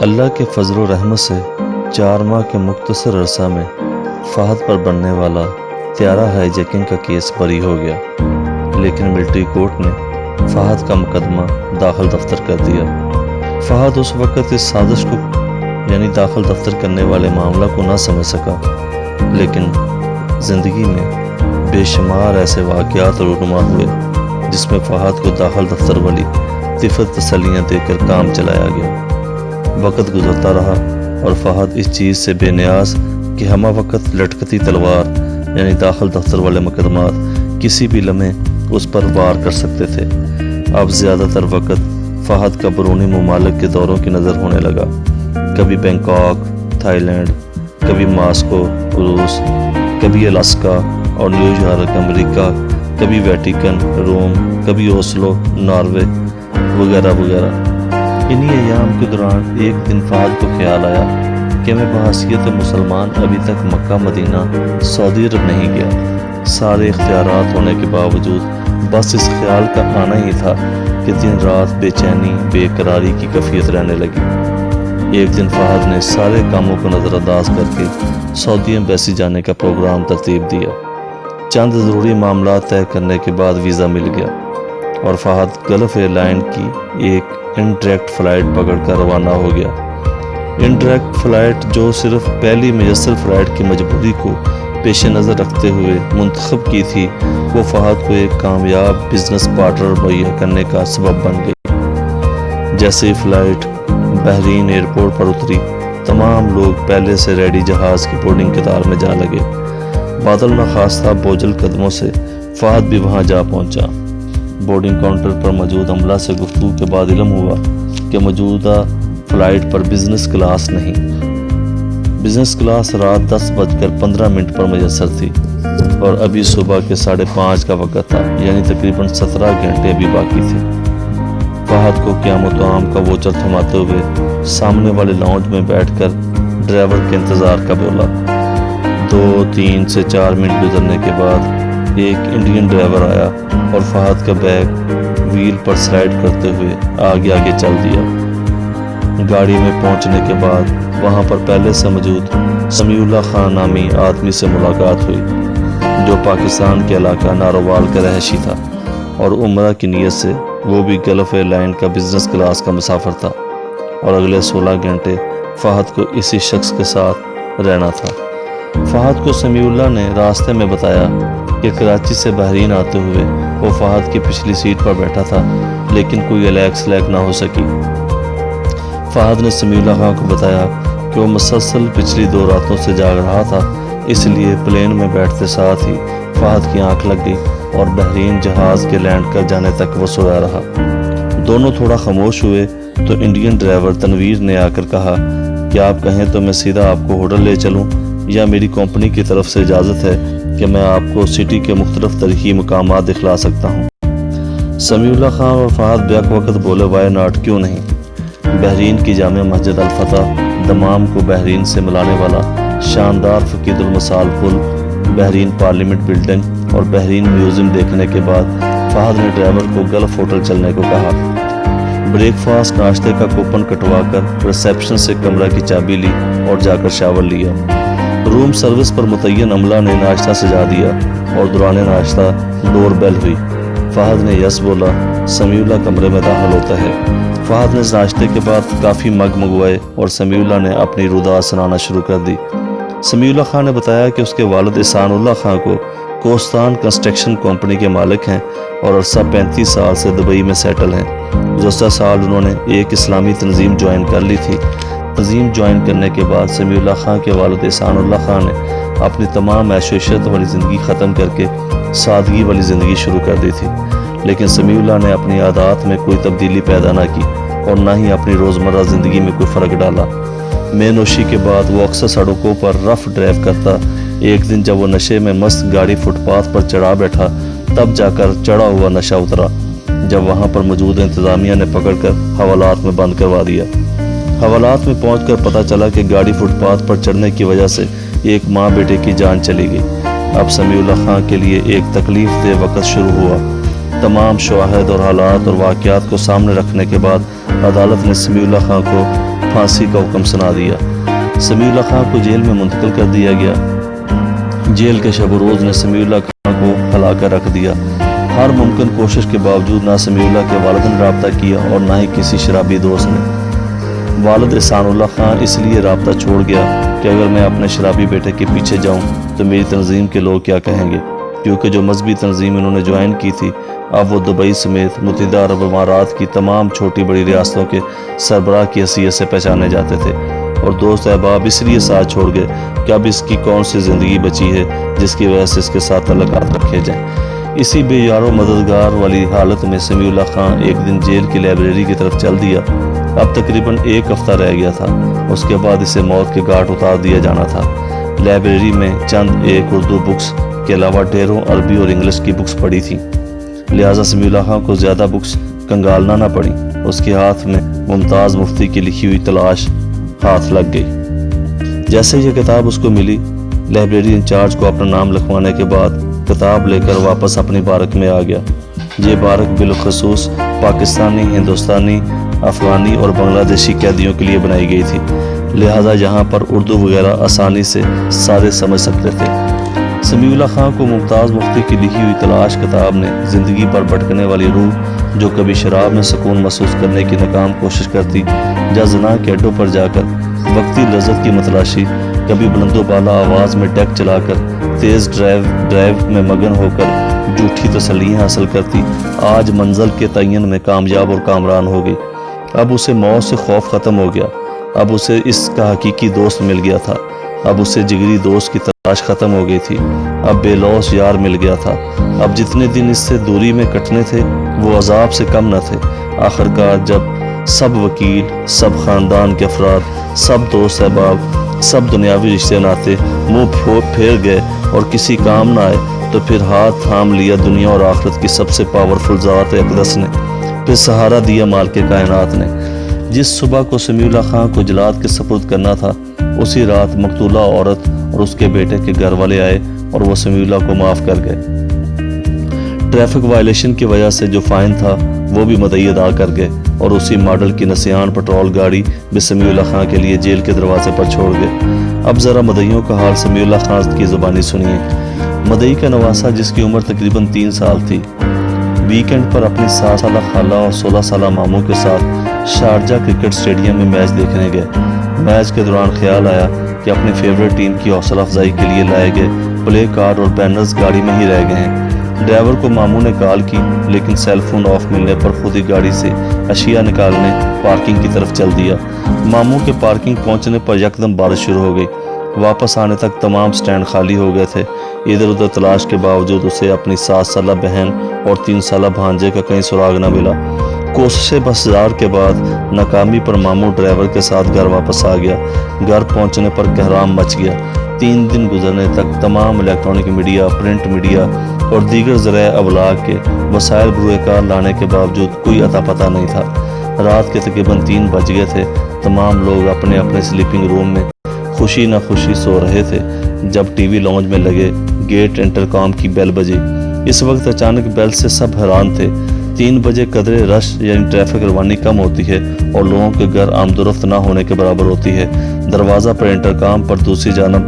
اللہ کے فضل و رحمت سے 4 ماہ کے مختصر عرصہ میں فہد پر بننے والا طیارہ ہائی جیکنگ کا کیس بری ہو گیا، لیکن ملٹری کورٹ نے فہد کا مقدمہ داخل دفتر کر دیا۔ فہد اس وقت اس سازش کو یعنی داخل دفتر کرنے والے معاملہ کو نہ سمجھ سکا، لیکن زندگی میں بے شمار ایسے واقعات رونما ہوئے جس میں فہد کو داخل دفتر والی طفل تسلیاں دے کر کام چلایا گیا۔ وقت گزرتا رہا اور فہد اس چیز سے بے نیاز کہ ہمہ وقت لٹکتی تلوار یعنی داخل دفتر والے مقدمات کسی بھی لمحے اس پر وار کر سکتے تھے۔ اب زیادہ تر وقت فہد کا بیرونی ممالک کے دوروں کی نظر ہونے لگا، کبھی بینکاک، تھائی لینڈ، کبھی ماسکو، روس، کبھی الاسکا اور نیو یارک امریکہ، کبھی ویٹیکن، روم، کبھی اوسلو، ناروے وغیرہ وغیرہ۔ انہی ایام کے دوران ایک دن فہد کو خیال آیا کہ میں بحیثیت مسلمان ابھی تک مکہ مدینہ سعودی عرب نہیں گیا۔ سارے اختیارات ہونے کے باوجود بس اس خیال کا آنا ہی تھا کہ دن رات بے چینی، بے قراری کی کیفیت رہنے لگی۔ ایک دن فہد نے سارے کاموں کو نظر انداز کر کے سعودی ایمبیسی جانے کا پروگرام ترتیب دیا۔ چند ضروری معاملات طے کرنے کے بعد ویزا مل گیا اور فہد گلف ایئر لائن کی ایک انڈائریکٹ فلائٹ پکڑ کر روانہ ہو گیا۔ انڈائریکٹ فلائٹ جو صرف پہلی میسر فلائٹ کی مجبوری کو پیش نظر رکھتے ہوئے منتخب کی تھی، وہ فہد کو ایک کامیاب بزنس پارٹنر مہیا کرنے کا سبب بن گئی۔ جیسے ہی فلائٹ بحرین ایئرپورٹ پر اتری، تمام لوگ پہلے سے ریڈی جہاز کی بورڈنگ قطار میں جا لگے۔ بادل ناخواستہ بوجھل قدموں سے فہد بھی وہاں جا پہنچا۔ بورڈنگ کاؤنٹر پر موجود عملہ سے گفتگو کے بعد علم ہوا کہ موجودہ فلائٹ پر بزنس کلاس نہیں، بزنس کلاس رات 10:15 پر میسر تھی اور ابھی صبح کے 5:30 کا وقت تھا، یعنی تقریباً 17 گھنٹے ابھی باقی تھے۔ فہد کو قیام و طعام کا ووچر تھماتے ہوئے سامنے والے لاؤنج میں بیٹھ کر ڈرائیور کے انتظار کا بولا۔ 2، 3 سے 4 منٹ گزرنے کے بعد ایک انڈین ڈرائیور آیا اور فہد کا بیگ ویل پر سلائڈ کرتے ہوئے آگے آگے چل دیا۔ گاڑی میں پہنچنے کے بعد وہاں پر پہلے سے موجود سمیع اللہ خان نامی آدمی سے ملاقات ہوئی، جو پاکستان کے علاقہ نارووال کا رہائشی تھا اور عمرہ کی نیت سے وہ بھی گلف ایئر لائن کا بزنس کلاس کا مسافر تھا اور اگلے 16 گھنٹے فہد کو اسی شخص کے ساتھ رہنا تھا۔ فہد کو سمیع اللہ نے راستے میں بتایا کہ کراچی سے بحرین آتے ہوئے وہ فہد کی پچھلی سیٹ پر بیٹھا تھا، لیکن کوئی الیک سلیک نہ ہو سکی۔ فہد نے سمیع اللہ خان کو بتایا کہ وہ مسلسل پچھلی 2 راتوں سے جاگ رہا تھا، اس لیے پلین میں بیٹھتے ساتھ ہی فہد کی آنکھ لگ گئی اور بحرین جہاز کے لینڈ کر جانے تک وہ سویا رہا۔ دونوں تھوڑا خاموش ہوئے تو انڈین ڈرائیور تنویر نے آ کر کہا کہ آپ کہیں تو میں سیدھا آپ کو ہوٹل لے چلوں، یا میری کمپنی کی طرف سے اجازت ہے کہ میں آپ کو سٹی کے مختلف تاریخی مقامات دکھلا سکتا ہوں۔ سمیع اللہ خان اور فہد بیک وقت بولے وائی ناٹ، کیوں نہیں۔ بحرین کی جامع مسجد الفتح، دمام کو بحرین سے ملانے والا شاندار فقید المثال پل، بحرین پارلیمنٹ بلڈنگ اور بحرین میوزیم دیکھنے کے بعد فہد نے ڈرائیور کو گلف ہوٹل چلنے کو کہا۔ بریک فاسٹ ناشتے کا کوپن کٹوا کر ریسیپشن سے کمرہ کی چابی لی اور جا کر شاور لیا۔ روم سروس پر متعین عملہ نے ناشتہ سجا دیا اور دوران ناشتہ ڈور بیل ہوئی۔ فہد نے یس بولا، سمیع اللہ کمرے میں داخل ہوتا ہے۔ فہد نے ناشتے کے بعد کافی مگ منگوائے اور سمیع اللہ نے اپنی روداد سنانا شروع کر دی۔ سمیع اللہ خان نے بتایا کہ اس کے والد احسان اللہ خان کو کوستان کنسٹرکشن کمپنی کے مالک ہیں اور عرصہ 35 سال سے دبئی میں سیٹل ہیں۔ گزشتہ سال انہوں نے ایک اسلامی تنظیم جوائن کر لی تھی۔ تنظیم جوائن کرنے کے بعد سمیع اللہ خان کے والد احسان اللہ خان نے اپنی تمام عیش و عشرت والی زندگی ختم کر کے سادگی والی زندگی شروع کر دی تھی، لیکن سمیع اللہ نے اپنی عادات میں کوئی تبدیلی پیدا نہ کی اور نہ ہی اپنی روزمرہ زندگی میں کوئی فرق ڈالا۔ مے نوشی کے بعد وہ اکثر سڑکوں پر رف ڈرائیو کرتا۔ ایک دن جب وہ نشے میں مست گاڑی فٹ پاتھ پر چڑھا بیٹھا، تب جا کر چڑھا ہوا نشہ اترا، جب وہاں پر موجود انتظامیہ نے پکڑ کر حوالات میں بند کروا دیا۔ حوالات میں پہنچ کر پتہ چلا کہ گاڑی فٹ پاتھ پر چڑھنے کی وجہ سے ایک ماں بیٹے کی جان چلی گئی۔ اب سمیع اللہ خان کے لیے ایک تکلیف دہ وقت شروع ہوا۔ تمام شواہد اور حالات اور واقعات کو سامنے رکھنے کے بعد عدالت نے سمیع اللہ خان کو پھانسی کا حکم سنا دیا۔ سمیع اللہ خان کو جیل میں منتقل کر دیا گیا۔ جیل کے شب و روز نے سمیع اللہ خان کو ہلا کر رکھ دیا۔ ہر ممکن کوشش کے باوجود نہ سمیع اللہ کے والد نے رابطہ کیا اور نہ ہی کسی شرابی دوست نے۔ والد احسان اللہ خان اس لیے رابطہ چھوڑ گیا کہ اگر میں اپنے شرابی بیٹے کے پیچھے جاؤں تو میری تنظیم کے لوگ کیا کہیں گے، کیونکہ جو مذہبی تنظیم انہوں نے جوائن کی تھی اب وہ دبئی سمیت متحدہ عرب امارات کی تمام چھوٹی بڑی ریاستوں کے سربراہ کی حیثیت سے پہچانے جاتے تھے، اور دوست احباب اس لیے ساتھ چھوڑ گئے کہ اب اس کی کون سی زندگی بچی ہے جس کی وجہ سے اس کے ساتھ تعلقات رکھے جائیں۔ اسی بے یار و مددگار والی حالت میں سمیع اللہ خان ایک دن جیل کی لائبریری کی طرف چل دیا۔ اب تقریباً 1 ہفتہ رہ گیا تھا، اس کے بعد اسے موت کے گھاٹ اتار دیا جانا تھا۔ لائبریری میں چند ایک اردو بکس کے علاوہ ڈھیروں عربی اور انگلش کی بکس پڑی تھیں، لہٰذا سمیع اللہ خان کو زیادہ بکس کنگالنا نہ پڑی۔ اس کے ہاتھ میں ممتاز مفتی کی لکھی ہوئی تلاش ہاتھ لگ گئی۔ جیسے یہ کتاب اس کو ملی، لائبریری انچارج کو اپنا نام لکھوانے کے بعد کتاب لے کر واپس اپنی بارک میں آ گیا۔ یہ بارک بالخصوص پاکستانی، ہندوستانی، افغانی اور بنگلہ دیشی قیدیوں کے لیے بنائی گئی تھی، لہذا یہاں پر اردو وغیرہ آسانی سے سارے سمجھ سکتے تھے۔ سمیع اللہ خان کو ممتاز مفتی کی لکھی ہوئی تلاش کتاب نے زندگی پر بھٹکنے والی روح جو کبھی شراب میں سکون محسوس کرنے کی ناکام کوشش کرتی یا زنا کے اڈوں پر جا کر وقتی لذت کی متلاشی، کبھی بلند و بالا آواز میں ڈیک چلا کر تیز ڈرائیو میں مگن ہو کر جھوٹی تسلیاں حاصل کرتی، آج منزل کے تعین میں کامیاب اور کامران ہو گئی۔ اب اسے موت سے خوف ختم ہو گیا، اب اسے اس کا حقیقی دوست مل گیا تھا، اب اسے جگری دوست کی تلاش ختم ہو گئی تھی، اب بے لوث یار مل گیا تھا، اب جتنے دن اس سے دوری میں کٹنے تھے وہ عذاب سے کم نہ تھے۔ آخرکار جب سب وکیل، سب خاندان کے افراد، سب دوست احباب، سب دنیاوی رشتے ناتے منہ پھیر گئے اور کسی کام نہ آئے، تو پھر ہاتھ تھام لیا دنیا اور آخرت کی سب سے پاورفل ذات اقدس نے، پھر سہارا دیا مالک کائنات نے۔ جس صبح کو سمیع اللہ خان کو جلاد کے سپرد کرنا تھا، اسی رات مقتولہ عورت اور اس کے بیٹے کے گھر والے آئے اور وہ سمیع اللہ کو معاف کر گئے۔ ٹریفک وائلیشن کی وجہ سے جو فائن تھا وہ بھی مدعی ادا کر گئے، اور اسی ماڈل کی نسیان پٹرول گاڑی بھی سمیع اللہ خان کے لیے جیل کے دروازے پر چھوڑ گئے۔ اب ذرا مدعیوں کا حال سمیع اللہ خان کی زبانی سنیے۔ مدعی کا نواسہ جس کی عمر تقریباً 3 سال تھی، ویکینڈ پر اپنی 7 سالہ خالہ اور 16 سالہ ماموں کے ساتھ شارجہ کرکٹ اسٹیڈیم میں میچ دیکھنے گئے۔ میچ کے دوران خیال آیا کہ اپنی فیورٹ ٹیم کی حوصلہ افزائی کے لیے لائے گئے پلے کارڈ اور بینرز گاڑی میں ہی رہ گئے ہیں۔ ڈرائیور کو ماموں نے کال کی، لیکن سیل فون آف ملنے پر خود ہی گاڑی سے اشیاء نکالنے پارکنگ کی طرف چل دیا۔ ماموں کے پارکنگ پہنچنے پر یکدم بارش شروع ہو گئی۔ واپس آنے تک تمام سٹینڈ خالی ہو گئے تھے۔ ادھر ادھر تلاش کے باوجود اسے اپنی 7 سالہ بہن اور 3 سالہ بھانجے کا کہیں سراغ نہ ملا۔ کوششیں بس ہزار کے بعد ناکامی پر ماموں ڈرائیور کے ساتھ گھر واپس آ گیا۔ گھر پہنچنے پر کہرام مچ گیا۔ 3 دن گزرنے تک تمام الیکٹرانک میڈیا، پرنٹ میڈیا اور دیگر ذرائع ابلاغ کے وسائل بروئے کار لانے کے باوجود کوئی اتا پتہ نہیں تھا۔ رات کے تقریباً 3 بج گئے تھے۔ تمام لوگ اپنے اپنے سلیپنگ روم میں خوشی نہ خوشی سو رہے تھے جب ٹی وی لانچ میں لگے گیٹ انٹرکام کی بیل بجی۔ اس وقت اچانک بیل سے سب حیران تھے۔ 3 بجے قدرے رش یعنی ٹریفک روانی کم ہوتی ہے اور لوگوں کے گھر آمد و رفت نہ ہونے کے برابر ہوتی ہے۔ دروازہ پر انٹرکام پر دوسری جانب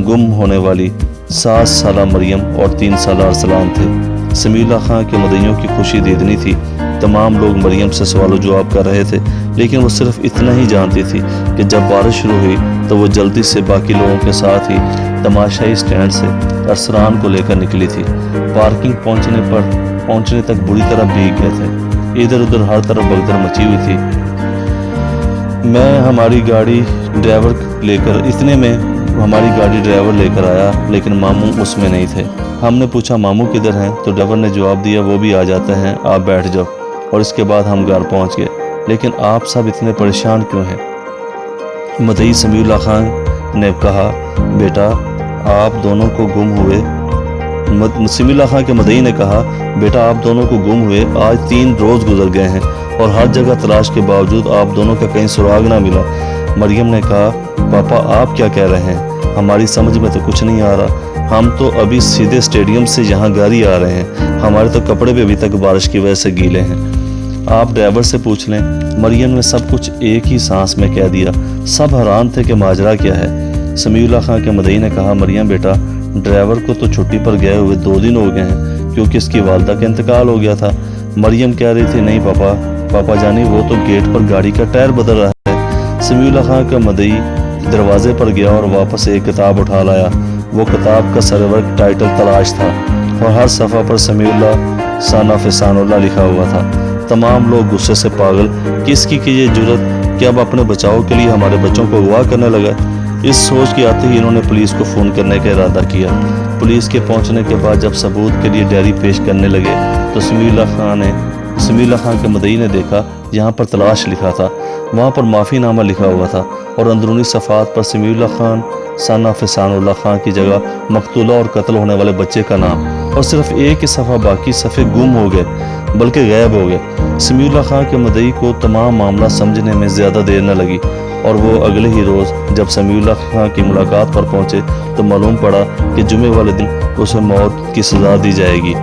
گم ہونے والی 7 سالہ مریم اور 3 سالہ ارسلان تھے۔ سمیع اللہ خان کے مدعیوں کی خوشی دیدنی تھی۔ تمام لوگ مریم سے سوال و جواب کر رہے تھے، لیکن وہ صرف اتنا ہی جانتی تھی کہ جب بارش شروع ہوئی تو وہ جلدی سے باقی لوگوں کے ساتھ ہی تماشائی سٹینڈ سے ارسلان کو لے کر نکلی تھی۔ پارکنگ پہنچنے تک بری طرح بھیگ گئے تھے۔ ادھر ادھر ہر طرف بھگدڑ مچی ہوئی تھی۔ ہماری گاڑی ڈرائیور لے کر آیا، لیکن ماموں اس میں نہیں تھے۔ ہم نے پوچھا ماموں کدھر ہیں تو ڈرائیور نے جواب دیا وہ بھی آ جاتے ہیں، آپ بیٹھ جاؤ۔ اور اس کے بعد ہم گھر پہنچ گئے۔ لیکن آپ سب اتنے پریشان کیوں ہیں؟ مدعی سمیع اللہ خان نے کہا، بیٹا آپ دونوں کو گم ہوئے سمیع اللہ خان کے مدعی نے کہا، بیٹا آپ دونوں کو گم ہوئے آج 3 روز گزر گئے ہیں اور ہر جگہ تلاش کے باوجود آپ دونوں کا کہیں سراغ نہ ملا۔ مریم نے کہا، پاپا آپ کیا کہہ رہے ہیں؟ ہماری سمجھ میں تو کچھ نہیں آ رہا۔ ہم تو ابھی سیدھے اسٹیڈیم سے یہاں گاڑی آ رہے ہیں، ہمارے تو کپڑے بھی ابھی تک بارش کی وجہ سے گیلے ہیں۔ آپ ڈرائیور سے پوچھ لیں۔ مریم نے سب کچھ ایک ہی سانس میں کہہ دیا۔ سب حیران تھے کہ ماجرا کیا ہے۔ سمیع اللہ خان کے مدعی نے کہا، مریم بیٹا، ڈرائیور کو تو چھٹی پر گئے ہوئے 2 دن ہو گئے ہیں کیونکہ اس کی والدہ کا انتقال ہو گیا تھا۔ مریم کہہ رہی تھی، نہیں پاپا جانی، وہ تو گیٹ پر گاڑی کا ٹائر بدل رہا ہے۔ سمیع اللہ خان کا مدعی دروازے پر گیا اور واپس ایک کتاب اٹھا لایا۔ وہ کتاب کا سرورق ٹائٹل تلاش تھا اور ہر صفحہ پر سمیع اللہ ثنا فسان اللہ لکھا ہوا تھا۔ تمام لوگ غصے سے پاگل کہ اس کی یہ جرت کہ اب اپنے بچاؤ کے لیے ہمارے بچوں کو اغوا کرنے لگا۔ اس سوچ کے آتے ہی انہوں نے پولیس کو فون کرنے کا ارادہ کیا۔ پولیس کے پہنچنے کے بعد جب ثبوت کے لیے ڈائری پیش کرنے لگے تو سمیع اللہ خان کے مدعی نے دیکھا یہاں پر تلاش لکھا تھا، وہاں پر معافی نامہ لکھا ہوا تھا اور اندرونی صفحات پر سمیع اللہ خان ثنا فسان اللہ خان کی جگہ مقتولہ اور قتل ہونے والے بچے کا نام، اور صرف ایک ہی صفحہ باقی صفحے گم ہو گئے بلکہ غائب ہو گئے۔ سمیع اللہ خان کے مدعی کو تمام معاملہ سمجھنے میں زیادہ دیر نہ لگی اور وہ اگلے ہی روز جب سمیع اللہ خان کی ملاقات پر پہنچے تو معلوم پڑا کہ جمعے والے دن اسے موت کی سزا دی جائے گی۔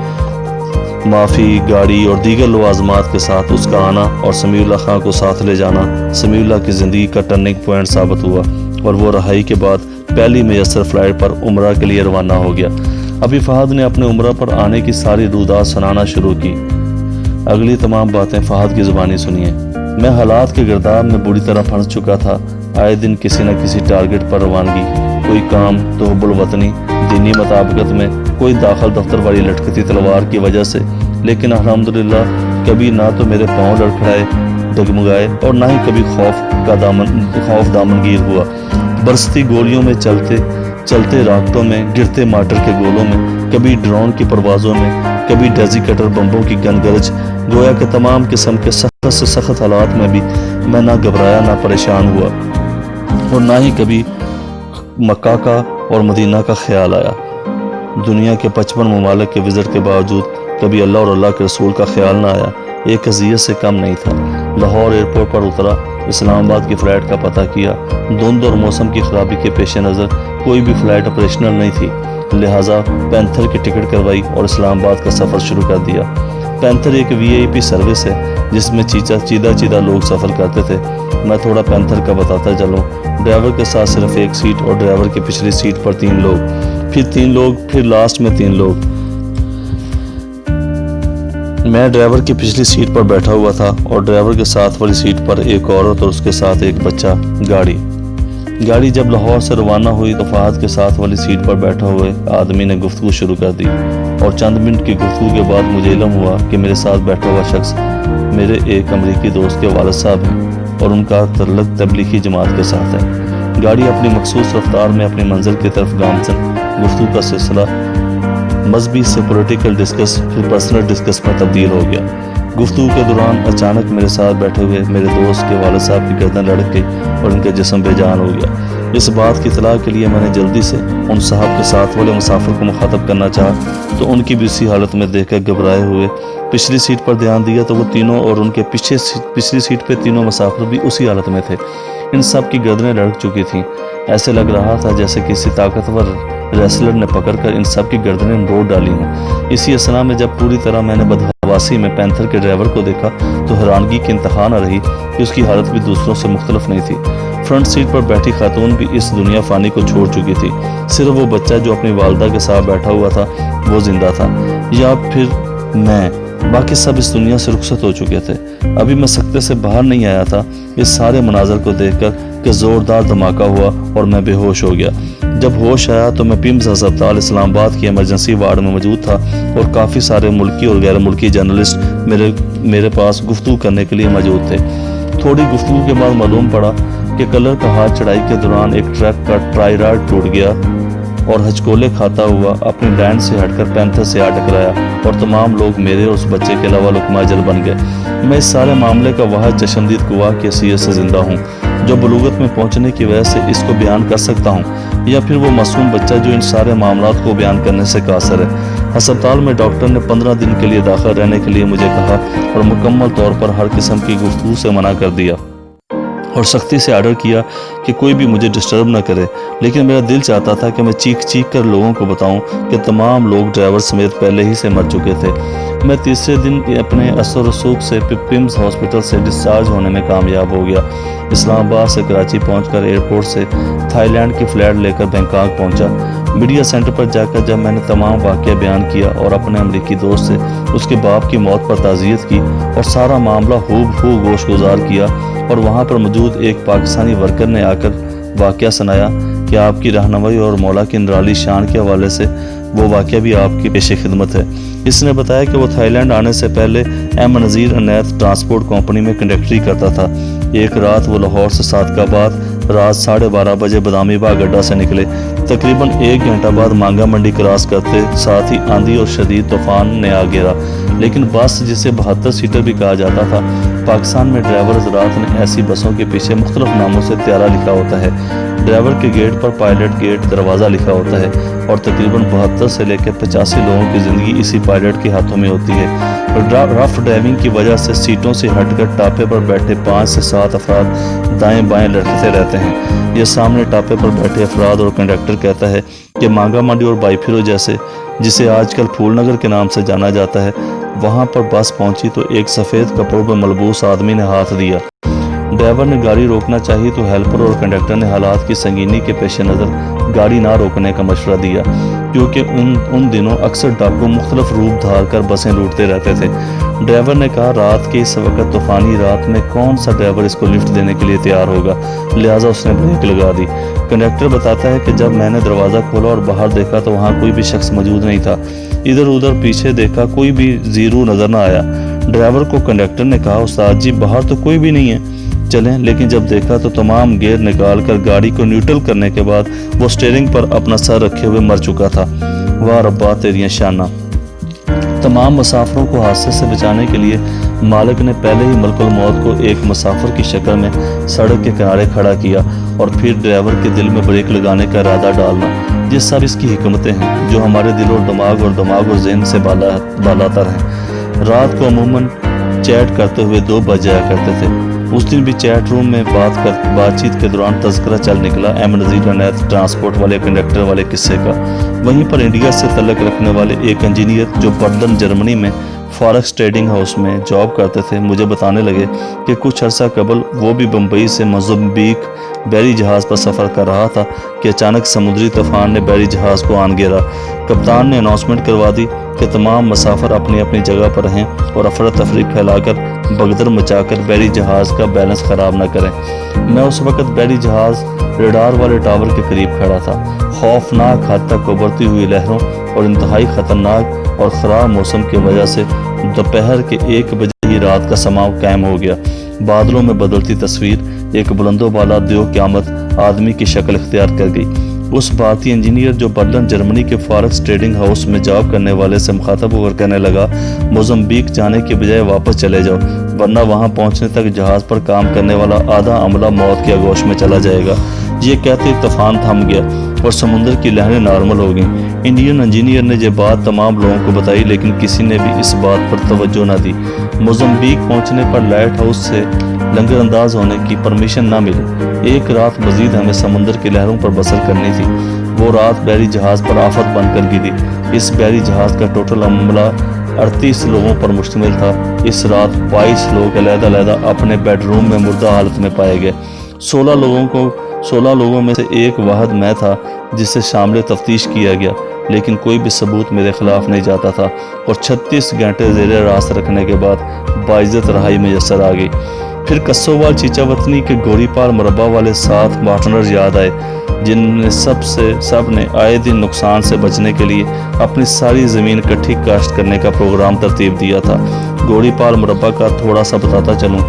معافی، گاڑی اور دیگر لوازمات کے ساتھ اس کا آنا اور سمیع اللہ خان کو ساتھ لے جانا سمیع اللہ کی زندگی کا ٹرننگ پوائنٹ ثابت ہوا اور وہ رہائی کے بعد پہلی میسر فلائٹ پر عمرہ کے لیے روانہ ہو گیا۔ ابھی فہد نے اپنے عمرہ پر آنے کی ساری رودات سنانا شروع کی۔ اگلی تمام باتیں فہد کی زبانی سنیے۔ میں حالات کے گرداب میں بری طرح پھنس چکا تھا۔ آئے دن کسی نہ کسی ٹارگٹ پر روانگی، کوئی کام تو حب الوطنی، دینی مطابقت میں، کوئی داخل دفتر والی لٹکتی تلوار کی وجہ سے، لیکن الحمدللہ کبھی نہ تو میرے پاؤں لڑکھڑائے ڈگمگائے اور نہ ہی کبھی خوف دامنگیر ہوا۔ برستی گولیوں میں چلتے راکٹوں میں، گرتے مارٹر کے گولوں میں، کبھی ڈرون کی پروازوں میں، کبھی ڈیزی کٹر بمبوں کی گن گرج، گویا کہ تمام قسم کے سخت سے سخت حالات میں بھی میں نہ گھبرایا نہ پریشان ہوا اور نہ ہی کبھی مکہ کا اور مدینہ کا خیال آیا۔ دنیا کے 55 ممالک کے وزٹ کے باوجود کبھی اللہ اور اللہ کے رسول کا خیال نہ آیا۔ ایک اذیت سے کم نہیں تھا۔ لاہور ایئرپورٹ پر اترا، اسلام آباد کی فلائٹ کا پتہ کیا۔ دھند اور موسم کی خرابی کے پیش نظر کوئی بھی فلائٹ آپریشنل نہیں تھی، لہٰذا پینتھر کی ٹکٹ کروائی اور اسلام آباد کا سفر شروع کر دیا۔ پینتھر ایک VIP سروس ہے جس میں چیدہ لوگ سفر کرتے تھے۔ میں تھوڑا پینتھر کا بتاتا چلوں۔ ڈرائیور کے ساتھ صرف ایک سیٹ اور ڈرائیور کی پچھلی سیٹ پر 3 لوگ، پھر 3 لوگ، پھر لاسٹ میں 3 لوگ۔ میں ڈرائیور کی پچھلی سیٹ پر بیٹھا ہوا تھا اور ڈرائیور کے ساتھ والی سیٹ پر ایک عورت اور اس کے ساتھ ایک بچہ۔ گاڑی جب لاہور سے روانہ ہوئی تو فہد کے ساتھ والی سیٹ پر بیٹھا ہوئے آدمی نے گفتگو شروع کر دی اور چند منٹ کی گفتگو کے بعد مجھے علم ہوا کہ میرے ساتھ بیٹھا ہوا شخص میرے ایک امریکی دوست کے والد صاحب ہیں اور ان کا تعلق تبلیغی جماعت کے ساتھ ہے۔ گاڑی اپنی مخصوص رفتار میں اپنی منزل کی طرف گامزن، گفتگو کا سلسلہ مذہبی سے پولیٹیکل ڈسکس پھر پرسنل ڈسکس میں تبدیل ہو گیا۔ گفتگو کے دوران اچانک میرے ساتھ بیٹھے ہوئے میرے دوست کے والد صاحب کی گردن لڑک گئی اور ان کا جسم بے جان ہو گیا۔ اس بات کی اطلاع کے لیے میں نے جلدی سے ان صاحب کے ساتھ والے مسافر کو مخاطب کرنا چاہا تو ان کی بھی اسی حالت میں دیکھ کر گھبرائے ہوئے پچھلی سیٹ پر دھیان دیا تو وہ تینوں اور ان کے پچھلی سیٹ پہ تینوں مسافر بھی اسی حالت میں تھے۔ ان سب کی گردنیں لڑک چکی تھیں۔ ایسے لگ رہا تھا جیسے کسی طاقتور ریسلر نے پکڑ کر ان سب کی گردنیں روڑ ڈالی ہوں۔ اسی اثنا میں جب پوری طرح میں نے بدحواسی میں پینتھر کے ڈرائیور کو دیکھا تو حیرانگی کی انتہا نہ رہی کہ اس کی حالت بھی دوسروں سے مختلف نہیں تھی۔ فرنٹ سیٹ پر بیٹھی خاتون بھی اس دنیا فانی کو چھوڑ چکی تھی، صرف وہ بچہ جو اپنی والدہ کے ساتھ بیٹھا ہوا تھا وہ زندہ تھا، یا پھر میں، باقی سب اس دنیا سے رخصت ہو چکے تھے۔ ابھی میں سکتے سے باہر نہیں آیا تھا اس سارے مناظر کو دیکھ کر کہ زوردار دھماکہ ہوا اور میں بے ہوش ہو گیا۔ جب ہوش آیا تو میں پیمز ہسپتال اسلام آباد کی ایمرجنسی وارڈ میں موجود تھا اور کافی سارے ملکی اور غیر ملکی جرنلسٹ میرے پاس گفتگو کرنے کے لیے موجود تھے۔ تھوڑی گفتگو کے بعد معلوم پڑا کہ کلر کا ہاتھ چڑھائی کے دوران ایک ٹرک کا ٹرائی راڈ ٹوٹ گیا اور ہچکولے کھاتا ہوا اپنی لائن سے ہٹ کر پینتھر سے آ ٹکرایا اور تمام لوگ میرے اور اس بچے کے علاوہ لقمہ اجل بن گئے۔ میں اس سارے معاملے کا واحد چشمدید گواہ کی حیثیت سے زندہ ہوں جو بلوغت میں پہنچنے کی وجہ سے اس کو بیان کر سکتا ہوں، یا پھر وہ معصوم بچہ جو ان سارے معاملات کو بیان کرنے سے قاصر ہے۔ ہسپتال میں ڈاکٹر نے 15 دن کے لیے داخل رہنے کے لیے مجھے کہا اور مکمل طور پر ہر قسم کی گفتگو سے منع کر دیا۔ اور سختی سے آرڈر کیا کہ کوئی بھی مجھے ڈسٹرب نہ کرے، لیکن میرا دل چاہتا تھا کہ میں چیخ چیخ کر لوگوں کو بتاؤں کہ تمام لوگ ڈرائیور سمیت پہلے ہی سے مر چکے تھے۔ میں تیسرے دن اپنے اثر و رسوخ سے پمز ہاسپٹل سے ڈسچارج ہونے میں کامیاب ہو گیا۔ اسلام آباد سے کراچی پہنچ کر ایئرپورٹ سے تھائی لینڈ کی فلائٹ لے کر بینکاک پہنچا۔ میڈیا سینٹر پر جا کر جب میں نے تمام واقعہ بیان کیا اور اپنے امریکی دوست سے اس کے باپ کی موت پر تعزیت کی اور سارا معاملہ ہو گوش گزار کیا، اور وہاں پر موجود ایک پاکستانی ورکر نے آ کر واقعہ سنایا کہ آپ کی رہنمائی اور مولا کی نرالی شان کے حوالے سے وہ واقعہ بھی آپ کی پیش خدمت ہے۔ اس نے بتایا کہ وہ تھائی لینڈ آنے سے پہلے ایم نذیر انیت ٹرانسپورٹ کمپنی میں کنڈکٹری کرتا تھا۔ ایک رات وہ لاہور سے صادق آباد رات 12:30 بجے بادامی باغ اڈا سے نکلے۔ تقریباً 1 گھنٹہ بعد مانگا منڈی کراس کرتے ساتھ ہی آندھی اور شدید طوفان نے آ گھیرا، لیکن بس جسے 72 سیٹر بھی کہا جاتا تھا، پاکستان میں ڈرائیور حضرات نے ایسی بسوں کے پیچھے مختلف ناموں سے طیارہ لکھا ہوتا ہے۔ ڈرائیور کے گیٹ پر پائلٹ گیٹ دروازہ لکھا ہوتا ہے، اور تقریباً 72 سے لے کے 85 لوگوں کی زندگی اسی پائلٹ کے ہاتھوں میں ہوتی ہے۔ رف ڈرائیونگ کی وجہ سے سیٹوں سے ہٹ کر ٹاپے پر بیٹھے 5 سے 7 افراد دائیں بائیں لڑکتے رہتے ہیں۔ یہ سامنے ٹاپے پر بیٹھے افراد اور کنڈکٹر کہتا ہے کہ مانگا منڈی اور بائی پھرو جسے آج کل پھول نگر کے نام سے جانا جاتا ہے، وہاں پر بس پہنچی تو ایک سفید کپڑوں میں ملبوس آدمی نے ہاتھ دیا۔ ڈرائیور نے گاڑی روکنا چاہی تو ہیلپر اور کنڈکٹر نے حالات کی سنگینی کے پیش نظر گاڑی نہ روکنے کا مشورہ دیا، کیونکہ ان دنوں اکثر ڈاکو مختلف روپ دھار کر بسیں لوٹتے رہتے تھے۔ ڈرائیور نے کہا رات کے اس وقت طوفانی رات میں کون سا ڈرائیور اس کو لفٹ دینے کے لیے تیار ہوگا، لہٰذا اس نے بریک لگا دی۔ کنڈکٹر بتاتا ہے کہ جب میں نے دروازہ کھولا اور باہر دیکھا تو وہاں کوئی بھی شخص موجود نہیں تھا۔ ادھر ادھر پیچھے دیکھا، کوئی بھی زیرو نظر نہ آیا۔ ڈرائیور کو کنڈکٹر نے کہا استاد جی باہر تو کوئی بھی نہیں ہے، چلیں، لیکن جب دیکھا تو تمام گیئر نکال کر گاڑی کو نیوٹرل کرنے کے بعد وہ سٹیئرنگ پر اپنا سر رکھے ہوئے مر چکا تھا۔ واہ ربا تیریاں شانہ۔ تمام مسافروں کو حادثے سے بچانے کے لیے مالک نے پہلے ہی ملک الموت کو ایک مسافر کی شکل میں سڑک کے کنارے کھڑا کیا اور پھر ڈرائیور کے دل میں بریک لگانے کا ارادہ ڈالنا۔ یہ سب اس کی حکمتیں ہیں جو ہمارے دل اور دماغ اور ذہن سے بالاتر ہیں۔ رات کو عموماً چیٹ کرتے ہوئے 2 بج جایا کرتے تھے۔ اس دن بھی چیٹ روم میں بات چیت کے دوران تذکرہ چل نکلا ایم نذیر انیت ٹرانسپورٹ والے کنڈکٹر والے قصے کا۔ وہیں پر انڈیا سے تعلق رکھنے والے ایک انجینئر جو برلن جرمنی میں فارکس ٹریڈنگ ہاؤس میں جاب کرتے تھے مجھے بتانے لگے کہ کچھ عرصہ قبل وہ بھی بمبئی سے موزمبیق بحری جہاز پر سفر کر رہا تھا کہ اچانک سمندری طوفان نے بحری جہاز کو آن گھیرا۔ کپتان نے اناؤنسمنٹ کروا دی کہ تمام مسافر اپنی اپنی جگہ پر رہیں اور افراتفری پھیلا کر بھگدڑ مچا کر بحری جہاز کا بیلنس خراب نہ کریں۔ میں اس وقت بحری جہاز ریڈار والے ٹاور کے قریب کھڑا تھا۔ خوفناک حد تک ابھرتی ہوئی لہروں اور انتہائی خطرناک اور خراب موسم کی وجہ سے دوپہر کے 1 بجے ہی رات کا سماں قائم ہو گیا۔ بادلوں میں بدلتی تصویر ایک بلند و بالا دیو قیامت آدمی کی شکل اختیار کر گئی۔ اس بھارتی انجینئر جو برلن جرمنی کے فارکس ٹریڈنگ ہاؤس میں جاب کرنے والے سے مخاطب ہو کر کہنے لگا موزمبیق جانے کے بجائے واپس چلے جاؤ، ورنہ وہاں پہنچنے تک جہاز پر کام کرنے والا آدھا عملہ موت کے آغوش میں چلا جائے گا۔ یہ کہتے طوفان تھم گیا اور سمندر کی لہریں نارمل ہو گئیں۔ انڈین انجینئر نے یہ بات تمام لوگوں کو بتائی، لیکن کسی نے بھی اس بات پر توجہ نہ دی۔ موزمبیق پہنچنے پر لائٹ ہاؤس سے لنگر انداز ہونے کی پرمیشن نہ ملی۔ ایک رات مزید ہمیں سمندر کی لہروں پر بسر کرنی تھی۔ وہ رات بحری جہاز پر آفت بن کر گری۔ اس بحری جہاز کا ٹوٹل عملہ 38 لوگوں پر مشتمل تھا۔ اس رات 22 لوگ علیحدہ علیحدہ اپنے بیڈ روم میں مردہ حالت میں پائے گئے۔ 16 لوگوں میں سے ایک واحد میں تھا جسے شامل تفتیش کیا گیا، لیکن کوئی بھی ثبوت میرے خلاف نہیں جاتا تھا، اور 36 گھنٹے زیر راست رکھنے کے بعد باعزت رہائی میسر آ گئی۔ پھر کسووال چیچا وطنی کے گوری پال مربع والے 7 پارٹنر یاد آئے جن نے سب نے آئے دن نقصان سے بچنے کے لیے اپنی ساری زمین اکٹھی کاشت کرنے کا پروگرام ترتیب دیا تھا۔ گوری پال مربع کا تھوڑا سا بتاتا چلوں،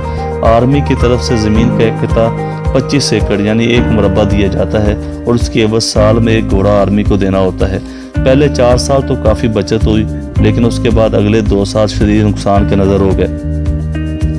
آرمی کی طرف سے زمین کا ایک قطعہ 25 ایکڑ یعنی 1 مربع دیا جاتا ہے، اور اس کی عوض سال میں 1 گھوڑا آرمی کو دینا ہوتا ہے۔ پہلے 4 سال تو کافی بچت ہوئی، لیکن اس کے بعد اگلے 2 سال شدید نقصان کے نظر ہو گئے۔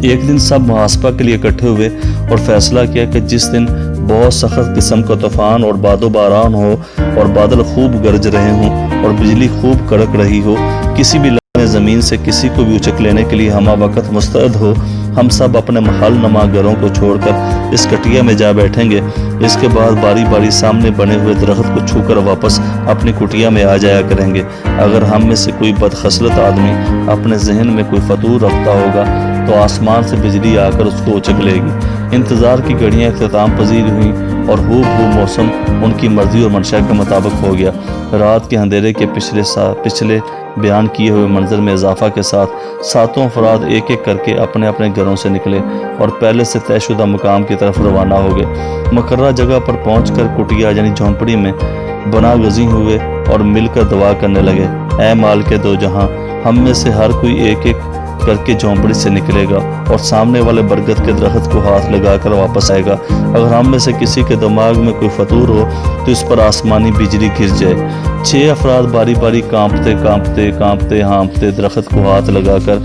ایک دن سب محاسبہ کے لیے اکٹھے ہوئے اور فیصلہ کیا کہ جس دن بہت سخت قسم کا طوفان اور باد و باران ہو اور بادل خوب گرج رہے ہوں اور بجلی خوب کڑک رہی ہو، کسی بھی زمین سے کسی کو بھی اچک لینے کے لیے ہمہ وقت مستعد ہو، ہم سب اپنے محل نما گھروں کو چھوڑ کر اس کٹیا میں جا بیٹھیں گے۔ اس کے بعد باری باری سامنے بنے ہوئے درخت کو چھو کر واپس اپنی کٹیا میں آ جایا کریں گے۔ اگر ہم میں سے کوئی بدخصلت آدمی اپنے ذہن میں کوئی فطور رکھتا ہوگا تو آسمان سے بجلی آ کر اس کو اچک لے گی۔ انتظار کی گھڑیاں اختتام پذیر ہوئیں اور ہو موسم ان کی مرضی اور منشا کے مطابق ہو گیا۔ رات کے اندھیرے کے پچھلے بیان کیے ہوئے منظر میں اضافہ کے ساتھ ساتوں افراد ایک ایک کر کے اپنے اپنے گھروں سے نکلے اور پہلے سے طے شدہ مقام کی طرف روانہ ہو گئے۔ مقررہ جگہ پر پہنچ کر کٹیا یعنی جھونپڑی میں بنا گزی ہوئے اور مل کر دعا کرنے لگے، اے مالک دو جہاں، ہم میں سے ہر کوئی ایک ایک کر کے جھونپڑی سے نکلے گا اور سامنے والے برگد کے درخت کو ہاتھ لگا کر واپس آئے گا۔ اگر ہم میں سے کسی کے دماغ میں کوئی فطور ہو تو اس پر آسمانی بجلی گر جائے۔ 6 افراد باری باری کانپتے ہانپتے درخت کو ہاتھ لگا کر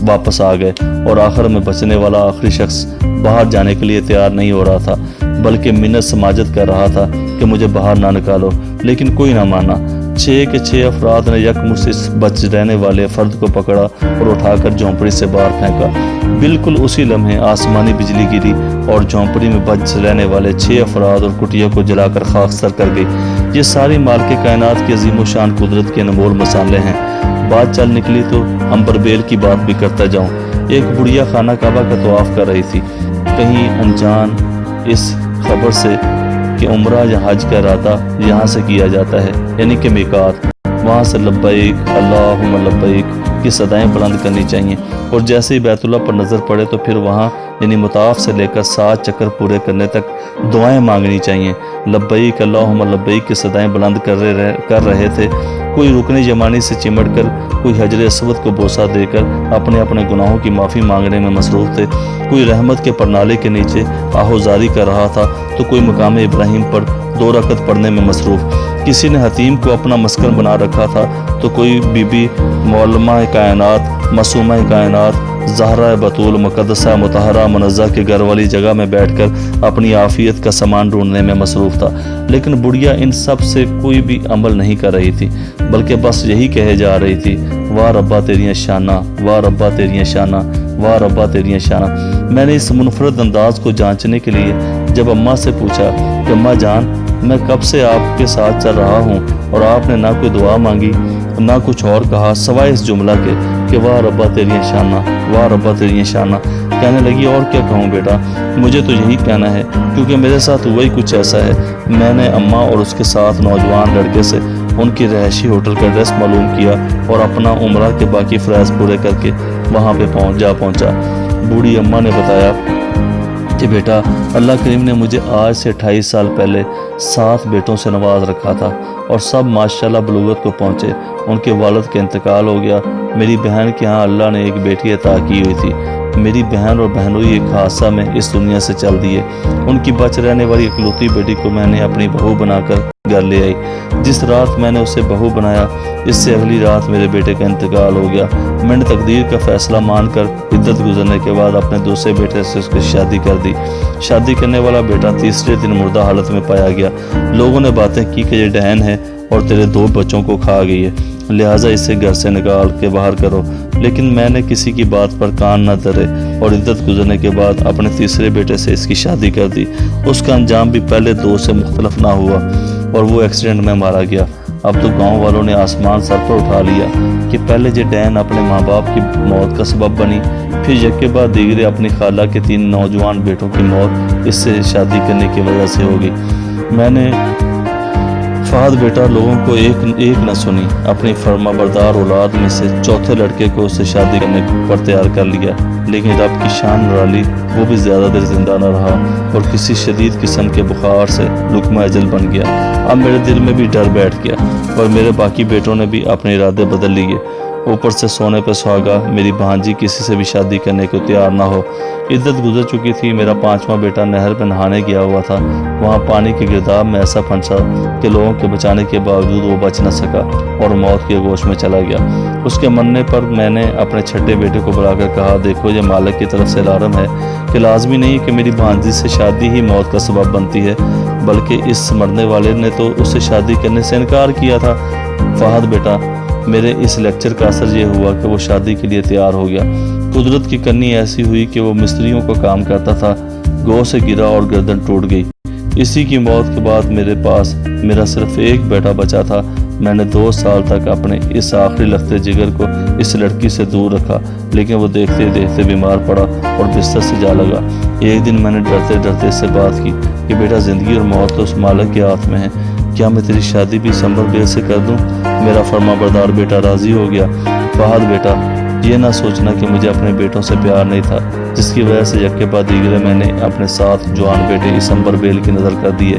واپس آ گئے اور آخر میں بچنے والا آخری شخص باہر جانے کے لیے تیار نہیں ہو رہا تھا، بلکہ منت سماجت کر رہا تھا کہ مجھے باہر نہ نکالو، لیکن کوئی نہ مانا۔ 6 کے 6 افراد نے یکمشت اس بچ رہنے والے فرد کو پکڑا اور اٹھا کر جھونپڑی سے باہر پھینکا۔ بالکل اسی لمحے آسمانی بجلی گری اور جھونپڑی میں بچ رہنے والے 6 افراد اور کٹیا کو جلا کر خاکستر کر گئی۔ یہ ساری مالک کائنات کی عظیم و شان قدرت کے انمول مسالے ہیں۔ بات چل نکلی تو امبربیل کی بات بھی کرتا جاؤں۔ ایک بڑھیا خانہ کعبہ کا طواف کر رہی تھی، کہیں انجان اس خبر سے کہ عمرہ یا حج کا ارادہ یہاں سے کیا جاتا ہے، یعنی کہ میقات، وہاں سے لبیک اللہم لبیک کی صدائیں بلند کرنی چاہیے، اور جیسے ہی بیت اللہ پر نظر پڑے تو پھر وہاں یعنی مطاف سے لے کر 7 چکر پورے کرنے تک دعائیں مانگنی چاہیے۔ لبیک اللہم لبیک کی صدائیں بلند کر رہے تھے۔ کوئی رکن یمانی سے چمٹ کر، کوئی حجر اسود کو بوسہ دے کر اپنے اپنے گناہوں کی معافی مانگنے میں مصروف تھے، کوئی رحمت کے پرنالے کے نیچے آہوزاری کر رہا تھا تو کوئی مقام ابراہیم پر 2 رکعت پڑھنے میں مصروف۔ کسی نے حتیم کو اپنا مسکن بنا رکھا تھا تو کوئی بی بی معلمہ کائنات، معصومہ کائنات، زہرہ بطول، مقدسہ مطہرہ منزہ کے گھر والی جگہ میں بیٹھ کر اپنی عافیت کا سامان ڈھونڈنے میں مصروف تھا۔ لیکن بڑھیا ان سب سے کوئی بھی عمل نہیں کر رہی تھی، بلکہ بس یہی کہے جا رہی تھی، واہ ربا تیریاں شانہ، واہ ربا تیریاں شانہ، واہ ربا تیریاں شانہ۔ میں نے اس منفرد انداز کو جانچنے کے لیے جب اماں سے پوچھا کہ اماں جان، میں کب سے آپ کے ساتھ چل رہا ہوں اور آپ نے نہ کوئی دعا مانگی نہ کچھ اور کہا سوائے اس جملہ کے کہ واہ ربا تیریاں شانہ، واہ ربا تیریاں شانہ، کہنے لگی اور کیا کہوں بیٹا، مجھے تو یہی کہنا ہے کیونکہ میرے ساتھ وہی کچھ ایسا ہے۔ میں نے اماں اور اس کے ساتھ نوجوان لڑکے سے ان کی رہائشی ہوٹل کا ایڈریس معلوم کیا اور اپنا عمرہ کے باقی فرائض پورے کر کے وہاں پہ پہنچا۔ بوڑھی اماں نے بتایا کہ بیٹا، اللہ کریم نے مجھے آج سے 28 سال پہلے 7 بیٹوں سے نواز رکھا تھا اور سب ماشاءاللہ بلوغت کو پہنچے۔ ان کے والد کا انتقال ہو گیا۔ میری بہن کے ہاں اللہ نے ایک بیٹی عطا کی ہوئی تھی۔ میری بہن اور بہنوئی ایک حادثہ میں اس دنیا سے چل دیے۔ ان کی بچ رہنے والی اکلوتی بیٹی کو میں نے اپنی بہو بنا کر گھر لے آئی۔ جس رات میں نے اسے بہو بنایا، اس سے اگلی رات میرے بیٹے کا انتقال ہو گیا۔ میں نے تقدیر کا فیصلہ مان کر عدت گزرنے کے بعد اپنے دوسرے بیٹے سے اس کی شادی کر دی۔ شادی کرنے والا بیٹا تیسرے دن مردہ حالت میں پایا گیا۔ لوگوں نے باتیں کی کہ یہ ڈہن ہے اور تیرے 2 بچوں کو کھا گئی ہے، لہٰذا اسے گھر سے نکال کے باہر کرو، لیکن میں نے کسی کی بات پر کان نہ دھرے اور عدت گزرنے کے بعد اپنے تیسرے بیٹے سے اس کی شادی کر دی۔ اس کا انجام بھی پہلے 2 سے مختلف نہ ہوا اور وہ ایکسیڈنٹ میں مارا گیا۔ اب تو گاؤں والوں نے آسمان سر پر اٹھا لیا کہ پہلے یہ ڈین اپنے ماں باپ کی موت کا سبب بنی، پھر یک کے بعد دیگرے اپنی خالہ کے 3 نوجوان بیٹوں کی موت اس سے شادی کرنے کی وجہ سے ہوگی۔ میں نے فہد بیٹا لوگوں کو ایک نہ سنی، اپنی فرما بردار اولاد میں سے چوتھے لڑکے کو اس سے شادی کرنے پر تیار کر لیا، لیکن رب کی شان نرالی، وہ بھی زیادہ دیر زندہ نہ رہا اور کسی شدید قسم کے بخار سے لقمہ اجل بن گیا۔ اب میرے دل میں بھی ڈر بیٹھ گیا اور میرے باقی بیٹوں نے بھی اپنے ارادے بدل لیے۔ اوپر سے سونے پہ سہاگا میری بھانجی کسی سے بھی شادی کرنے کو تیار نہ ہو۔ عدت گزر چکی تھی۔ میرا 5واں بیٹا نہر میں نہانے گیا ہوا تھا، وہاں پانی کے گرداب میں ایسا پھنسا کہ لوگوں کے بچانے کے باوجود وہ بچ نہ سکا اور موت کے گوش میں چلا گیا۔ اس کے مرنے پر میں نے اپنے چھٹے بیٹے کو بلا کر کہا، دیکھو یہ مالک کی طرف سے الارم ہے کہ لازمی نہیں کہ میری بھانجی سے شادی ہی موت کا سبب بنتی ہے، بلکہ اس مرنے والے نے تو اس سے شادی کرنے سے انکار کیا تھا۔ فہد بیٹا، میرے اس لیکچر کا اثر یہ ہوا کہ وہ شادی کے لیے تیار ہو گیا۔ قدرت کی کنی ایسی ہوئی کہ وہ مستریوں کو کام کرتا تھا، گو سے گرا اور گردن ٹوٹ گئی۔ اسی کی موت کے بعد میرے پاس میرا صرف ایک بیٹا بچا تھا۔ میں نے 2 سال تک اپنے اس آخری لختے جگر کو اس لڑکی سے دور رکھا، لیکن وہ دیکھتے دیکھتے بیمار پڑا اور بستر سے جا لگا۔ ایک دن میں نے ڈرتے ڈرتے اس سے بات کی کہ بیٹا، زندگی اور موت تو اس مالک کے ہاتھ میں ہے، کیا میں تیری شادی بھی سمبر بیل سے کر دوں؟ میرا فرما بردار بیٹا راضی ہو گیا۔ فہد بیٹا، یہ نہ سوچنا کہ مجھے اپنے بیٹوں سے پیار نہیں تھا، جس کی وجہ سے یک کے بعد دیگرے میں نے اپنے 7 جوان بیٹے اسمبر بیل کی نظر کر دیے،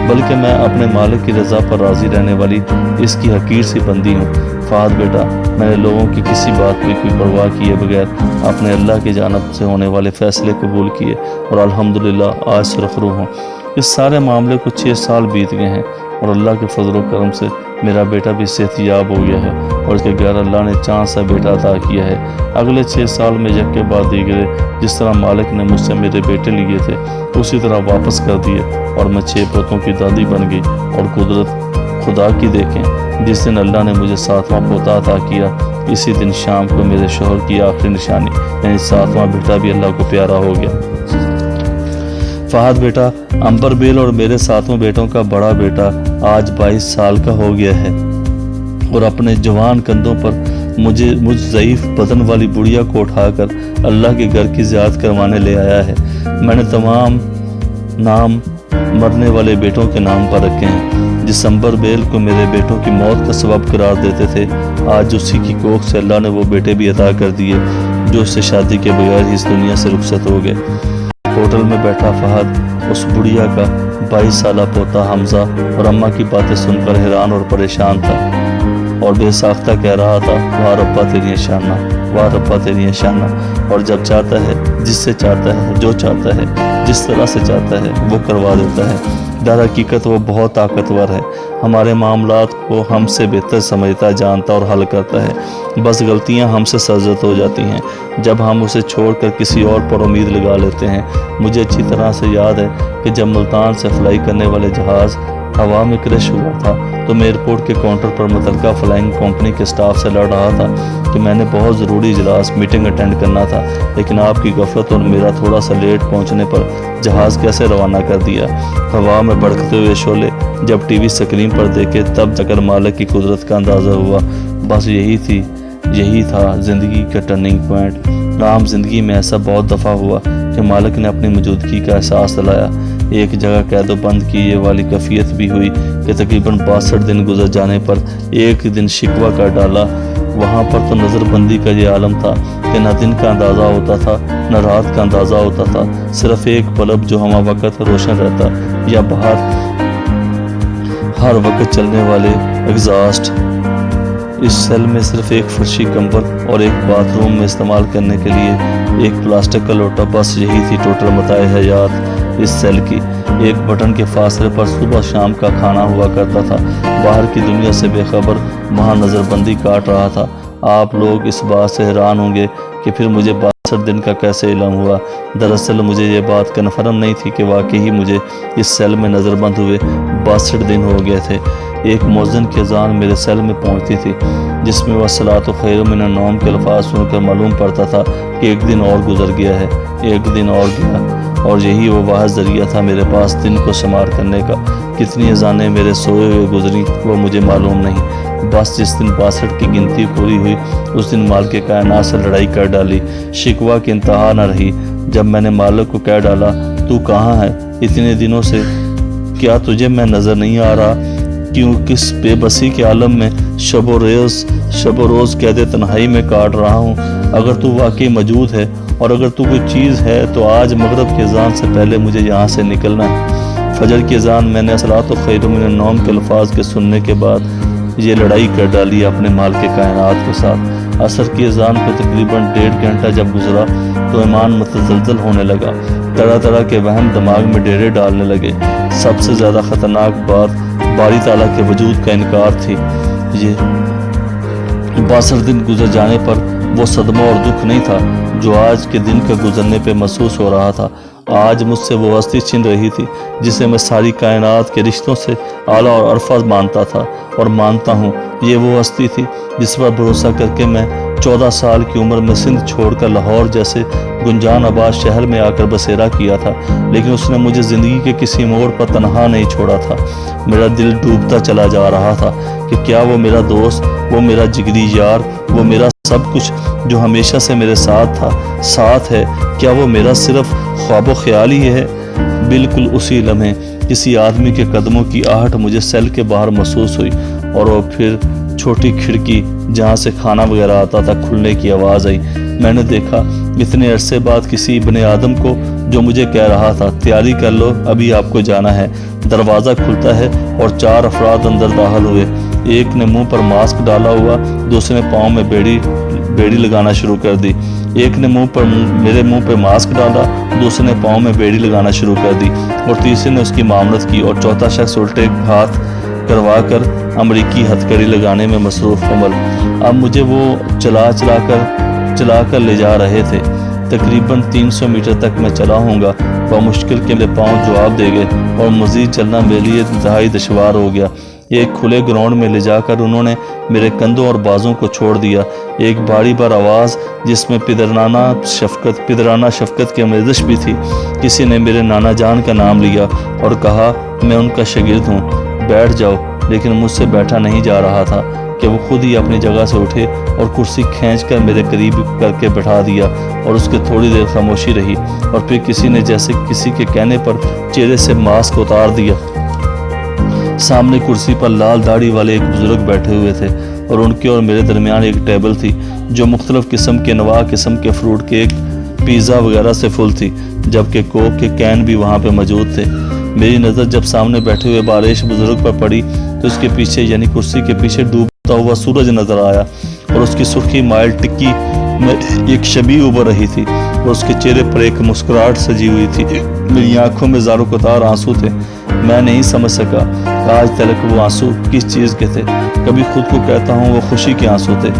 بلکہ میں اپنے مالک کی رضا پر راضی رہنے والی اس کی حقیر سی بندی ہوں۔ فہد بیٹا، میں نے لوگوں کی کسی بات کی کوئی پرواہ کیے بغیر اپنے اللہ کی جانب سے ہونے والے فیصلے قبول کیے اور الحمدللہ آج سرخرو ہوں۔ اس سارے معاملے کو 6 سال بیت گئے ہیں اور اللہ کے فضل و کرم سے میرا بیٹا بھی صحت یاب ہو گیا ہے اور اس کے گھر اللہ نے چاند سا بیٹا عطا کیا ہے۔ اگلے 6 سال میں یک کے بعد دیگرے جس طرح مالک نے مجھ سے میرے بیٹے لیے تھے اسی طرح واپس کر دیے اور میں 6 پوتوں کی دادی بن گئی۔ اور قدرت خدا کی دیکھیں، جس دن اللہ نے مجھے 7واں پوتا عطا کیا، اسی دن شام کو میرے شوہر کی آخری نشانی یعنی 7واں بیٹا بھی اللہ کو پیارا ہو گیا۔ فہد بیٹا، امبر بیل اور میرے 7 بیٹوں کا بڑا بیٹا آج 22 سال کا ہو گیا ہے اور اپنے جوان کندھوں پر مجھ ضعیف بدن والی بڑھیا کو اٹھا کر اللہ کے گھر کی زیارت کروانے لے آیا ہے۔ میں نے تمام نام مرنے والے بیٹوں کے نام پر رکھے ہیں۔ جس امبر بیل کو میرے بیٹوں کی موت کا سبب قرار دیتے تھے، آج اسی کی کوکھ سے اللہ نے وہ بیٹے بھی عطا کر دیے جو اس سے شادی کے بغیر ہی اس دنیا سے رخصت ہو گئے۔ ہوٹل میں بیٹھا فہد اس بڑھیا کا 22 سالہ پوتا حمزہ اور اماں کی باتیں سن کر حیران اور پریشان تھا اور بے ساختہ کہہ رہا تھا، واہ ربا تیری شانہ، واہ ربا تیری شانہ۔ اور جب چاہتا ہے، جس سے چاہتا ہے، جو چاہتا ہے، جس طرح سے چاہتا ہے وہ کروا دیتا ہے۔ در حقیقت وہ بہت طاقتور ہے، ہمارے معاملات کو ہم سے بہتر سمجھتا، جانتا اور حل کرتا ہے۔ بس غلطیاں ہم سے سرزد ہو جاتی ہیں جب ہم اسے چھوڑ کر کسی اور پر امید لگا لیتے ہیں۔ مجھے اچھی طرح سے یاد ہے کہ جب ملتان سے فلائی کرنے والے جہاز ہوا میں کرش ہوا تھا تو میں ایئرپورٹ کے کاؤنٹر پر متعلقہ فلائنگ کمپنی کے سٹاف سے لڑ رہا تھا کہ میں نے بہت ضروری اجلاس میٹنگ اٹینڈ کرنا تھا، لیکن آپ کی غفلت اور میرا تھوڑا سا لیٹ پہنچنے پر جہاز کیسے روانہ کر دیا۔ ہوا میں بھڑکتے ہوئے شعلے جب ٹی وی اسکرین پر دیکھے تب جا کر مالک کی قدرت کا اندازہ ہوا۔ بس یہی تھا زندگی کا ٹرننگ پوائنٹ۔ عام زندگی میں ایسا بہت دفعہ ہوا کہ مالک نے اپنی موجودگی کا احساس دلایا۔ ایک جگہ قید و بند کی یہ والی کیفیت بھی ہوئی کہ تقریباً 62 دن گزر جانے پر ایک دن شکوہ کر ڈالا۔ وہاں پر تو نظر بندی کا یہ عالم تھا کہ نہ دن کا اندازہ ہوتا تھا نہ رات کا اندازہ ہوتا تھا، صرف ایک بلب جو ہمہ وقت روشن رہتا یا باہر ہر وقت چلنے والے ایگزاسٹ۔ اس سیل میں صرف ایک فرشی کمبل اور ایک باتھ روم میں استعمال کرنے کے لیے ایک پلاسٹک کا لوٹا، بس یہی تھی ٹوٹل متاع حیات اس سیل کی۔ ایک بٹن کے فاصلے پر صبح شام کا کھانا ہوا کرتا تھا۔ باہر کی دنیا سے بے خبر وہاں نظر بندی کاٹ رہا تھا۔ آپ لوگ اس بات سے حیران ہوں گے کہ پھر مجھے 62 دن کا کیسے علم ہوا۔ دراصل مجھے یہ بات کنفرم نہیں تھی کہ واقعی مجھے اس سیل میں نظر بند ہوئے 62 دن ہو گئے تھے۔ ایک مؤذن کی اذان میرے سیل میں پہنچتی تھی جس میں والصلاۃ خیر من النوم کے الفاظ سن کر معلوم پڑتا تھا کہ ایک دن اور گزر گیا ہے، ایک دن اور گیا، اور یہی وہ واحد ذریعہ تھا میرے پاس دن کو شمار کرنے کا۔ کتنی اذانیں میرے سوئے ہوئے گزری وہ مجھے معلوم نہیں، بس جس دن 62 کی گنتی پوری ہوئی اس دن مالک کائنات سے لڑائی کر ڈالی۔ شکوہ کی انتہا نہ رہی جب میں نے مالک کو کہہ ڈالا، تو کہاں ہے اتنے دنوں سے؟ کیا تجھے میں نظر نہیں آ رہا؟ کیوں کس بے بسی کے عالم میں شب و روز قید تنہائی میں کاٹ رہا ہوں؟ اگر تو واقعی موجود ہے اور اگر تو کوئی چیز ہے تو آج مغرب کی اذان سے پہلے مجھے یہاں سے نکلنا ہے۔ فجر کی اذان میں نے الصلاۃ خیر من النوم کے الفاظ کے سننے کے بعد یہ لڑائی کر ڈالی اپنے مالک کائنات کے ساتھ۔ عصر کی اذان کو تقریباً 1.5 گھنٹہ جب گزرا تو ایمان متزلزل ہونے لگا، طرح طرح کے وہم دماغ میں ڈیرے ڈالنے لگے۔ سب سے زیادہ خطرناک بات باری تعالیٰ کے وجود کا انکار تھی۔ یہ 62 دن گزر جانے پر وہ صدمہ اور دکھ نہیں تھا جو آج کے دن کا گزرنے پہ محسوس ہو رہا تھا۔ آج مجھ سے وہ ہستی چھن رہی تھی جسے میں ساری کائنات کے رشتوں سے اعلیٰ اور ارفع مانتا تھا اور مانتا ہوں۔ یہ وہ ہستی تھی جس پر بھروسہ کر کے میں 14 سال کی عمر میں سندھ چھوڑ کر لاہور جیسے گنجان آباد شہر میں آ کر بسیرا کیا تھا، لیکن اس نے مجھے زندگی کے کسی موڑ پر تنہا نہیں چھوڑا تھا۔ میرا دل ڈوبتا چلا جا رہا تھا کہ کیا وہ میرا دوست، وہ میرا جگری یار، وہ میرا سب کچھ جو ہمیشہ سے میرے ساتھ ہے، کیا وہ میرا صرف خواب و خیال ہی ہے؟ بالکل اسی لمحے کسی آدمی کے قدموں کی آہٹ مجھے سیل کے باہر محسوس ہوئی، اور وہ پھر چھوٹی کھڑکی جہاں سے کھانا وغیرہ آتا تھا کھلنے کی آواز آئی۔ میں نے دیکھا اتنے عرصے بعد کسی ابن آدم کو جو مجھے کہہ رہا تھا تیاری کر لو ابھی آپ کو جانا ہے۔ دروازہ کھلتا ہے اور 4 افراد اندر داخل ہوئے۔ ایک نے منہ پر ماسک ڈالا ہوا، دوسرے نے پاؤں میں بیڑی لگانا شروع کر دی۔ ایک نے میرے منہ پہ ماسک ڈالا، دوسرے نے پاؤں میں بیڑی لگانا شروع کر دی، اور تیسرے نے اس کی معاملت کی، اور چوتھا شخص الٹے ہاتھ کروا کر امریکی ہتھ کڑی لگانے میں مصروف عمل۔ اب مجھے وہ چلا کر لے جا رہے تھے۔ تقریباً 300 میٹر تک میں چلا ہوں گا، بمشکل کے میرے پاؤں جواب دے گئے اور مزید چلنا میرے لیے انتہائی دشوار ہو گیا۔ ایک کھلے گراؤنڈ میں لے جا کر انہوں نے میرے کندھوں اور بازوں کو چھوڑ دیا۔ ایک باری بار آواز جس میں پدرانہ شفقت کی آمیزش بھی تھی۔ کسی نے میرے نانا جان کا نام لیا اور کہا میں ان کا شاگرد ہوں، بیٹھ جاؤ، لیکن مجھ سے بیٹھا نہیں جا رہا تھا کہ وہ خود ہی اپنی جگہ سے اٹھے اور کرسی کھینچ کر میرے قریب کر کے بٹھا دیا، اور اس کے تھوڑی دیر خاموشی رہی، اور پھر کسی نے جیسے کسی کے کہنے پر چہرے سے ماسک اتار دیا۔ سامنے کرسی پر لال داڑھی والے ایک بزرگ بیٹھے ہوئے تھے، اور ان کے اور میرے درمیان ایک ٹیبل تھی جو مختلف قسم کے قسم کے فروٹ کیک، پیزا وغیرہ سے فل تھی، جبکہ کوک کے کین بھی وہاں پہ موجود تھے۔ میری نظر جب سامنے بیٹھے ہوئے باریش بزرگ پر پڑی تو اس کے پیچھے یعنی کرسی کے پیچھے ڈوبتا ہوا سورج نظر آیا، اور اس کی سرخی مائل ٹکی میں ایک شبیہ ابھر رہی تھی، اور اس کے چہرے پر ایک مسکراہٹ سجی ہوئی تھی۔ میری آنکھوں میں زارو قطار آنسو تھے۔ میں نہیں سمجھ سکا آج تلک وہ آنسو کس چیز کے تھے۔ کبھی خود کو کہتا ہوں وہ خوشی کے آنسو تھے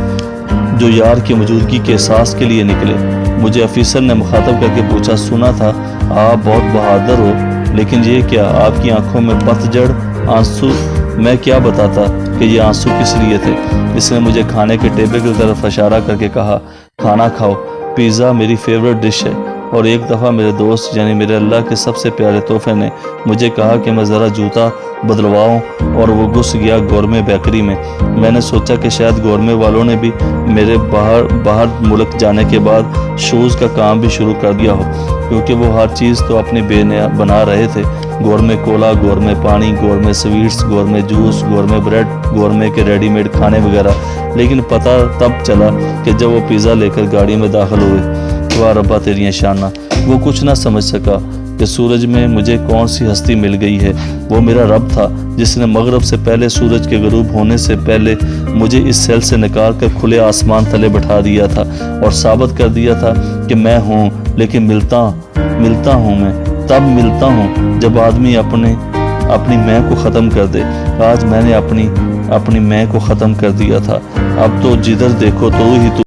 جو یار کی موجودگی کے احساس کے لیے نکلے۔ مجھے افیسر نے مخاطب کر کے پوچھا، سنا تھا آپ بہت بہادر ہو، لیکن یہ کیا آپ کی آنکھوں میں پتجھڑ آنسو؟ میں کیا بتاتا کہ یہ آنسو کس لیے تھے۔ اس نے مجھے کھانے کے ٹیبل کی طرف اشارہ کر کے کہا، کھانا کھاؤ، پیزا میری فیورٹ ڈش ہے۔ اور ایک دفعہ میرے دوست یعنی میرے اللہ کے سب سے پیارے تحفے نے مجھے کہا کہ میں ذرا جوتا بدلواؤں، اور وہ گھس گیا گورمے بیکری میں۔ میں نے سوچا کہ شاید گورمے والوں نے بھی میرے باہر ملک جانے کے بعد شوز کا کام بھی شروع کر دیا ہو، کیونکہ وہ ہر چیز تو اپنی بنا رہے تھے۔ گورمے کولا، گورمے پانی، gourmet sweets, gourmet juice, gourmet bread, gourmet کے ریڈی میڈ کھانے وغیرہ۔ لیکن پتہ تب چلا کہ جب وہ پیزا لے کر گاڑی میں داخل ہوئے۔ واہ ربا تیری شانہ! وہ کچھ نہ سمجھ سکا کہ سورج میں مجھے کون سی ہستی مل گئی ہے۔ وہ میرا رب تھا جس نے مغرب سے پہلے سورج کے غروب ہونے سے پہلے مجھے اس سیل سے نکال کر کھلے آسمان تلے بٹھا دیا تھا، اور ثابت کر دیا تھا کہ میں ہوں، لیکن ملتا ہوں میں تب ملتا ہوں جب آدمی اپنی میں کو ختم کر دے۔ آج میں نے اپنی میں کو ختم کر دیا تھا۔ اب تو جدھر دیکھو تو ہی تو